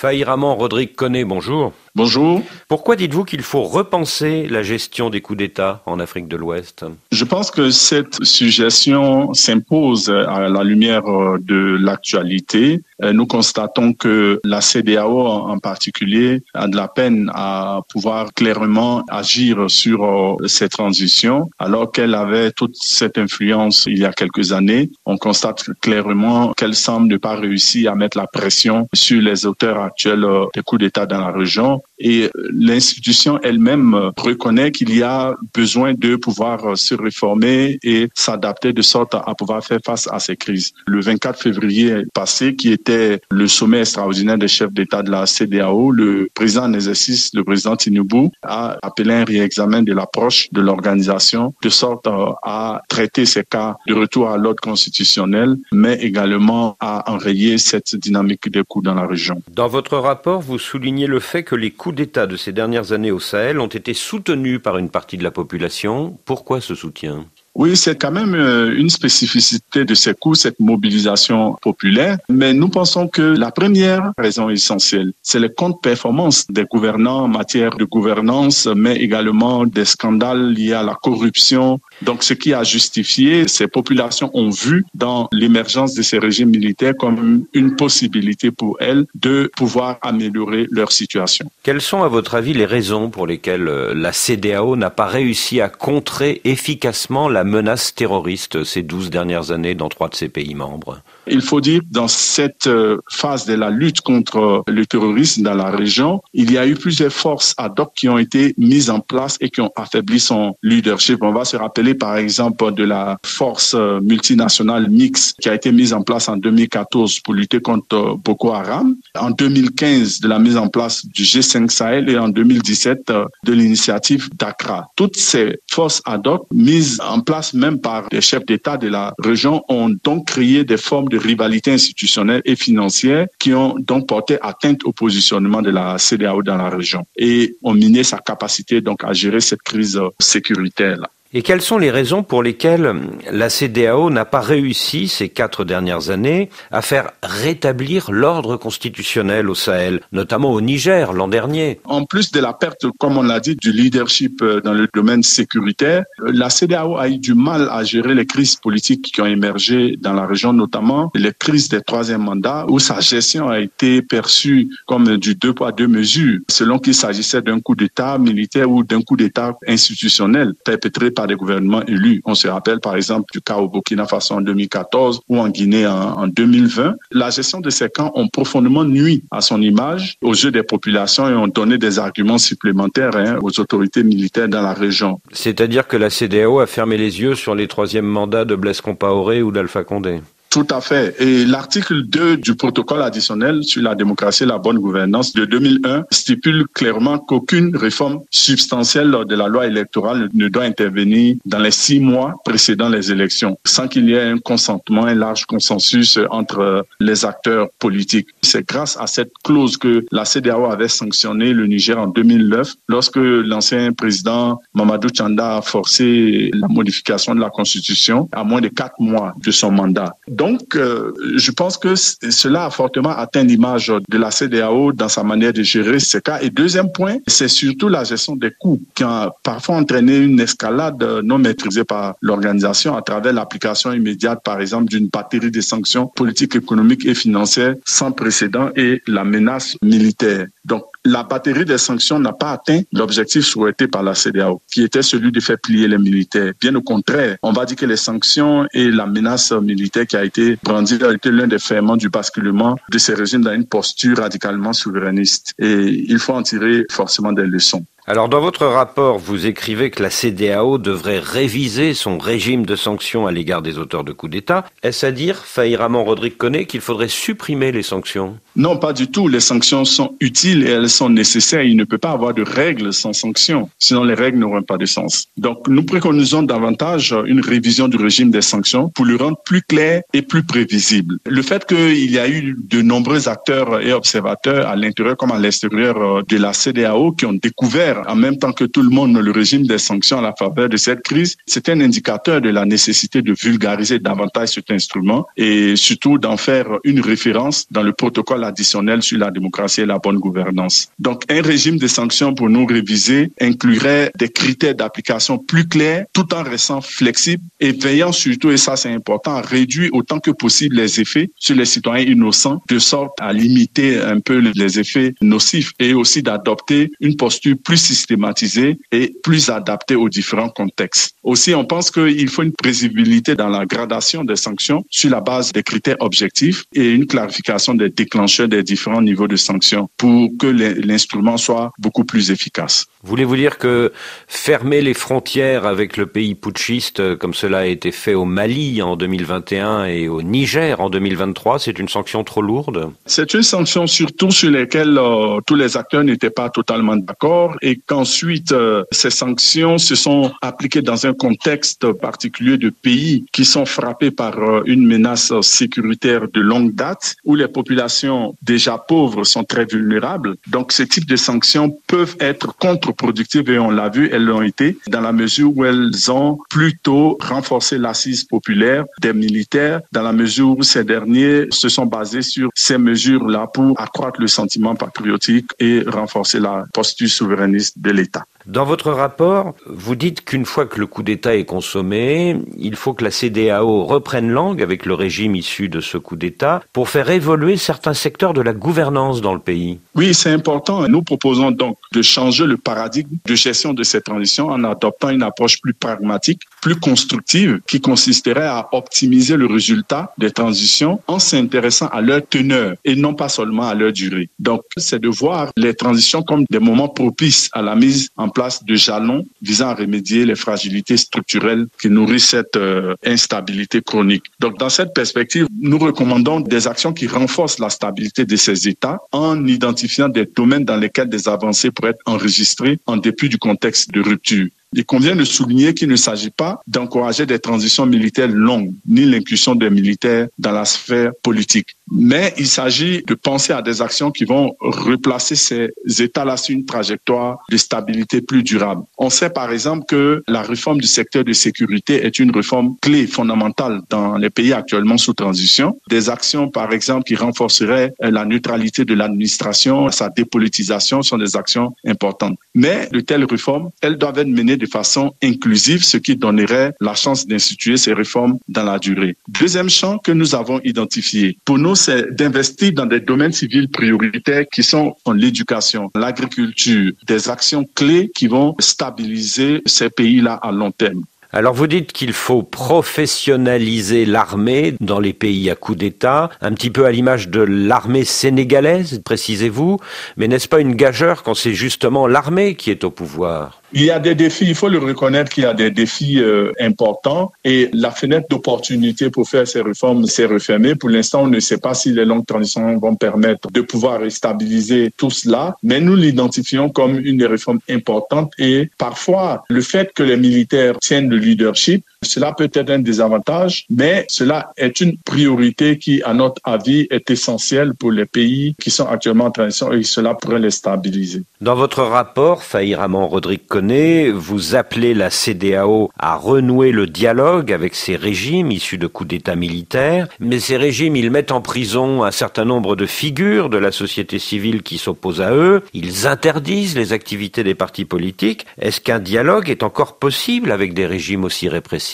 Fahiraman Rodrigue Koné, bonjour. Bonjour. Pourquoi dites-vous qu'il faut repenser la gestion des coups d'État en Afrique de l'Ouest? Je pense que cette suggestion s'impose à la lumière de l'actualité. Nous constatons que la CEDEAO en particulier a de la peine à pouvoir clairement agir sur ces transitions, alors qu'elle avait toute cette influence il y a quelques années. On constate clairement qu'elle semble ne pas réussir à mettre la pression sur les auteurs actuels des coups d'État dans la région. Et l'institution elle-même reconnaît qu'il y a besoin de pouvoir se réformer et s'adapter de sorte à pouvoir faire face à ces crises. Le 24 février passé, qui était le sommet extraordinaire des chefs d'État de la CEDEAO, le président en exercice, le président Tinubu, a appelé un réexamen de l'approche de l'organisation de sorte à traiter ces cas de retour à l'ordre constitutionnel, mais également à enrayer cette dynamique des coups dans la région. Dans votre rapport, vous soulignez le fait que les coups d'État de ces dernières années au Sahel ont été soutenus par une partie de la population. Pourquoi ce soutien ? Oui, c'est quand même une spécificité de ces coups, cette mobilisation populaire. Mais nous pensons que la première raison essentielle, c'est les contre-performances des gouvernants en matière de gouvernance, mais également des scandales liés à la corruption. Donc, ce qui a justifié, ces populations ont vu dans l'émergence de ces régimes militaires comme une possibilité pour elles de pouvoir améliorer leur situation. Quelles sont, à votre avis, les raisons pour lesquelles la CEDEAO n'a pas réussi à contrer efficacement la menace terroriste ces 12 dernières années dans 3 de ses pays membres? Il faut dire que dans cette phase de la lutte contre le terrorisme dans la région, il y a eu plusieurs forces ad hoc qui ont été mises en place et qui ont affaibli son leadership. On va se rappeler par exemple de la force multinationale mixte qui a été mise en place en 2014 pour lutter contre Boko Haram, en 2015 de la mise en place du G5 Sahel et en 2017 de l'initiative d'Accra. Toutes ces forces ad hoc mises en place même par des chefs d'État de la région ont donc créé des formes de rivalité institutionnelle et financière qui ont donc porté atteinte au positionnement de la CEDEAO dans la région et ont miné sa capacité donc à gérer cette crise sécuritaire-là. Et quelles sont les raisons pour lesquelles la CEDEAO n'a pas réussi ces 4 dernières années à faire rétablir l'ordre constitutionnel au Sahel, notamment au Niger l'an dernier? En plus de la perte, comme on l'a dit, du leadership dans le domaine sécuritaire, la CEDEAO a eu du mal à gérer les crises politiques qui ont émergé dans la région, notamment les crises des 3e mandats, où sa gestion a été perçue comme du 2 poids 2 mesures, selon qu'il s'agissait d'un coup d'État militaire ou d'un coup d'État institutionnel perpétré par des gouvernements élus. On se rappelle par exemple du cas au Burkina Faso en 2014 ou en Guinée en 2020. La gestion de ces camps ont profondément nui à son image, aux yeux des populations et ont donné des arguments supplémentaires aux autorités militaires dans la région. C'est-à-dire que la CEDEAO a fermé les yeux sur les 3e mandats de Blaise Compaoré ou d'Alpha Condé? Tout à fait. Et l'article 2 du protocole additionnel sur la démocratie et la bonne gouvernance de 2001 stipule clairement qu'aucune réforme substantielle de la loi électorale ne doit intervenir dans les 6 mois précédant les élections, sans qu'il y ait un consentement, un large consensus entre les acteurs politiques. C'est grâce à cette clause que la CEDEAO avait sanctionné le Niger en 2009, lorsque l'ancien président Mamadou Tchanda a forcé la modification de la Constitution à moins de 4 mois de son mandat. Donc, je pense que cela a fortement atteint l'image de la CEDEAO dans sa manière de gérer ces cas. Et deuxième point, c'est surtout la gestion des coûts qui a parfois entraîné une escalade non maîtrisée par l'organisation à travers l'application immédiate, par exemple, d'une batterie de sanctions politiques, économiques et financières sans précédent et la menace militaire. Donc, la batterie des sanctions n'a pas atteint l'objectif souhaité par la CEDEAO, qui était celui de faire plier les militaires. Bien au contraire, on va dire que les sanctions et la menace militaire qui a été brandie a été l'un des ferments du basculement de ces régimes dans une posture radicalement souverainiste. Et il faut en tirer forcément des leçons. Alors, dans votre rapport, vous écrivez que la CEDEAO devrait réviser son régime de sanctions à l'égard des auteurs de coups d'État. Est-ce à dire, Fahiraman Rodrigue Koné, qu'il faudrait supprimer les sanctions? Non, pas du tout. Les sanctions sont utiles et elles sont nécessaires. Il ne peut pas avoir de règles sans sanctions, sinon les règles n'auront pas de sens. Donc, nous préconisons davantage une révision du régime des sanctions pour le rendre plus clair et plus prévisible. Le fait qu'il y a eu de nombreux acteurs et observateurs à l'intérieur comme à l'extérieur de la CEDEAO qui ont découvert faire en même temps que tout le monde le régime des sanctions à la faveur de cette crise, c'est un indicateur de la nécessité de vulgariser davantage cet instrument et surtout d'en faire une référence dans le protocole additionnel sur la démocratie et la bonne gouvernance. Donc, un régime de sanctions pour nous réviser inclurait des critères d'application plus clairs tout en restant flexible et veillant surtout, et ça c'est important, à réduire autant que possible les effets sur les citoyens innocents de sorte à limiter un peu les effets nocifs et aussi d'adopter une posture plus systématisée et plus adaptée aux différents contextes. Aussi, on pense qu'il faut une prévisibilité dans la gradation des sanctions sur la base des critères objectifs et une clarification des déclencheurs des différents niveaux de sanctions pour que l'instrument soit beaucoup plus efficace. Voulez-vous dire que fermer les frontières avec le pays putschiste, comme cela a été fait au Mali en 2021 et au Niger en 2023, c'est une sanction trop lourde? C'est une sanction surtout sur laquelle tous les acteurs n'étaient pas totalement d'accord et qu'ensuite ces sanctions se sont appliquées dans un contexte particulier de pays qui sont frappés par une menace sécuritaire de longue date, où les populations déjà pauvres sont très vulnérables. Donc ce type de sanctions peuvent être contre-productives et on l'a vu, elles l'ont été, dans la mesure où elles ont plutôt renforcé l'assise populaire des militaires, dans la mesure où ces derniers se sont basés sur ces mesures-là pour accroître le sentiment patriotique et renforcer la posture souverainiste de l'État. Dans votre rapport, vous dites qu'une fois que le coup d'État est consommé, il faut que la CEDEAO reprenne langue avec le régime issu de ce coup d'État pour faire évoluer certains secteurs de la gouvernance dans le pays. Oui, c'est important. Nous proposons donc de changer le paradigme de gestion de cette transition en adoptant une approche plus pragmatique, plus constructive, qui consisterait à optimiser le résultat des transitions en s'intéressant à leur teneur et non pas seulement à leur durée. Donc, c'est de voir les transitions comme des moments propices à la mise en place de jalons visant à remédier les fragilités structurelles qui nourrissent cette instabilité chronique. Donc, dans cette perspective, nous recommandons des actions qui renforcent la stabilité de ces États en identifiant des domaines dans lesquels des avancées pourraient être enregistrées en dépit du contexte de rupture. Il convient de souligner qu'il ne s'agit pas d'encourager des transitions militaires longues, ni l'inclusion des militaires dans la sphère politique. Mais il s'agit de penser à des actions qui vont replacer ces États-là sur une trajectoire de stabilité plus durable. On sait par exemple que la réforme du secteur de sécurité est une réforme clé fondamentale dans les pays actuellement sous transition. Des actions par exemple qui renforceraient la neutralité de l'administration, sa dépolitisation sont des actions importantes. Mais de telles réformes, elles doivent être menées de façon inclusive, ce qui donnerait la chance d'instituer ces réformes dans la durée. Deuxième champ que nous avons identifié, pour nous, c'est d'investir dans des domaines civils prioritaires qui sont l'éducation, l'agriculture, des actions clés qui vont stabiliser ces pays-là à long terme. Alors vous dites qu'il faut professionnaliser l'armée dans les pays à coup d'État, un petit peu à l'image de l'armée sénégalaise, précisez-vous, mais n'est-ce pas une gageure quand c'est justement l'armée qui est au pouvoir ? Il y a des défis, il faut le reconnaître qu'il y a des défis importants et la fenêtre d'opportunité pour faire ces réformes s'est refermée. Pour l'instant, on ne sait pas si les longues transitions vont permettre de pouvoir stabiliser tout cela, mais nous l'identifions comme une des réformes importantes et parfois le fait que les militaires tiennent le leadership, cela peut être un désavantage, mais cela est une priorité qui, à notre avis, est essentielle pour les pays qui sont actuellement en transition et cela pourrait les stabiliser. Dans votre rapport, Faye Ramon-Rodrigue Koné, vous appelez la CEDEAO à renouer le dialogue avec ces régimes issus de coups d'État militaires, mais ces régimes, ils mettent en prison un certain nombre de figures de la société civile qui s'opposent à eux, ils interdisent les activités des partis politiques. Est-ce qu'un dialogue est encore possible avec des régimes aussi répressifs ?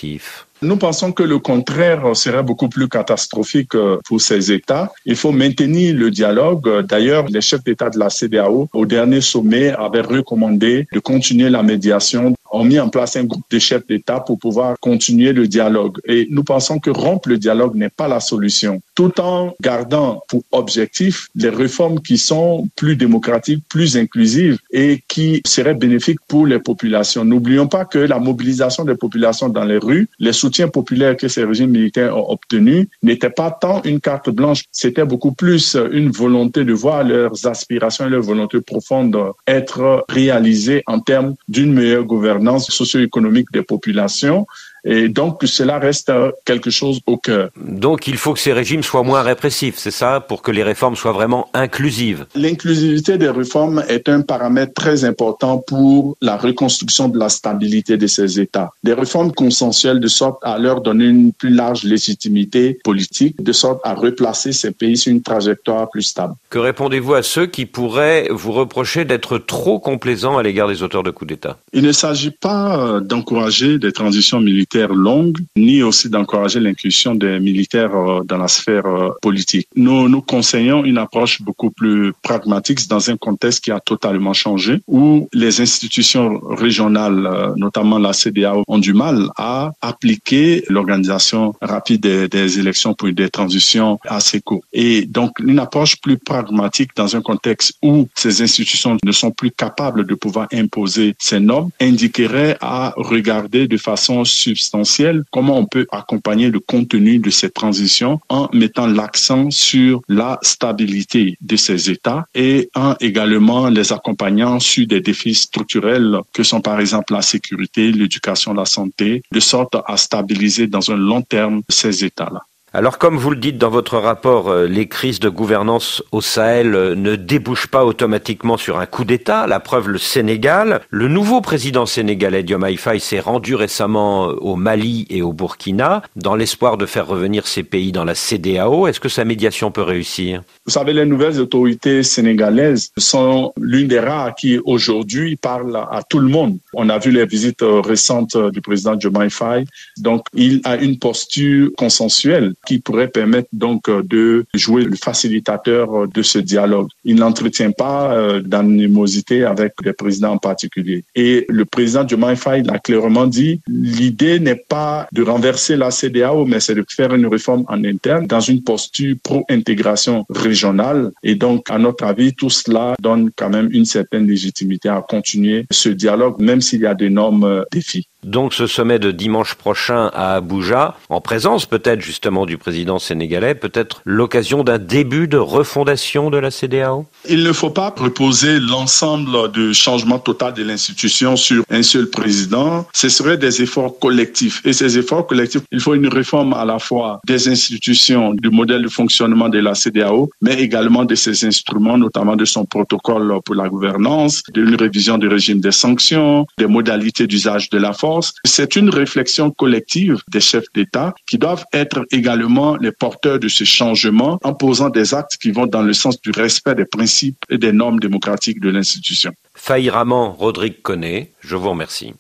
Nous pensons que le contraire serait beaucoup plus catastrophique pour ces États. Il faut maintenir le dialogue. D'ailleurs, les chefs d'État de la CEDEAO, au dernier sommet, avaient recommandé de continuer la médiation, ont mis en place un groupe de chefs d'État pour pouvoir continuer le dialogue. Et nous pensons que rompre le dialogue n'est pas la solution, tout en gardant pour objectif les réformes qui sont plus démocratiques, plus inclusives et qui seraient bénéfiques pour les populations. N'oublions pas que la mobilisation des populations dans les rues, les soutiens populaires que ces régimes militaires ont obtenus n'était pas tant une carte blanche, c'était beaucoup plus une volonté de voir leurs aspirations et leurs volontés profondes être réalisées en termes d'une meilleure gouvernance socio-économique des populations Et donc, cela reste quelque chose au cœur. Donc, il faut que ces régimes soient moins répressifs, c'est ça, pour que les réformes soient vraiment inclusives. L'inclusivité des réformes est un paramètre très important pour la reconstruction de la stabilité de ces États. Des réformes consensuelles de sorte à leur donner une plus large légitimité politique, de sorte à replacer ces pays sur une trajectoire plus stable. Que répondez-vous à ceux qui pourraient vous reprocher d'être trop complaisants à l'égard des auteurs de coups d'État? Il ne s'agit pas d'encourager des transitions militaires longues, ni aussi d'encourager l'inclusion des militaires dans la sphère politique. Nous conseillons une approche beaucoup plus pragmatique dans un contexte qui a totalement changé, où les institutions régionales, notamment la CEDEAO, ont du mal à appliquer l'organisation rapide des élections pour des transitions assez courtes. Et donc, une approche plus pragmatique dans un contexte où ces institutions ne sont plus capables de pouvoir imposer ces normes indiquerait à regarder de façon substantielle comment on peut accompagner le contenu de ces transitions en mettant l'accent sur la stabilité de ces États et en également les accompagnant sur des défis structurels que sont par exemple la sécurité, l'éducation, la santé, de sorte à stabiliser dans un long terme ces États-là. Alors, comme vous le dites dans votre rapport, les crises de gouvernance au Sahel ne débouchent pas automatiquement sur un coup d'État. La preuve, le Sénégal. Le nouveau président sénégalais, Diomaye Faye, s'est rendu récemment au Mali et au Burkina dans l'espoir de faire revenir ces pays dans la CEDEAO. Est-ce que sa médiation peut réussir? Vous savez, les nouvelles autorités sénégalaises sont l'une des rares qui aujourd'hui parlent à tout le monde. On a vu les visites récentes du président Diomaye Faye. Donc, il a une posture consensuelle qui pourrait permettre donc de jouer le facilitateur de ce dialogue. Il n'entretient pas d'animosité avec les présidents en particulier. Et le président Diomaye Faye l'a clairement dit, l'idée n'est pas de renverser la CEDEAO, mais c'est de faire une réforme en interne dans une posture pro-intégration régionale. Et donc, à notre avis, tout cela donne quand même une certaine légitimité à continuer ce dialogue, même s'il y a d'énormes défis. Donc ce sommet de dimanche prochain à Abuja, en présence peut-être justement du président sénégalais, peut-être l'occasion d'un début de refondation de la CEDEAO? Il ne faut pas reposer l'ensemble du changement total de l'institution sur un seul président. Ce seraient des efforts collectifs. Et ces efforts collectifs, il faut une réforme à la fois des institutions, du modèle de fonctionnement de la CEDEAO, mais également de ses instruments, notamment de son protocole pour la gouvernance, d'une révision du régime des sanctions, des modalités d'usage de la force. C'est une réflexion collective des chefs d'État qui doivent être également les porteurs de ce changement en posant des actes qui vont dans le sens du respect des principes et des normes démocratiques de l'institution. Faye Raman, Rodrigue Koné, je vous remercie.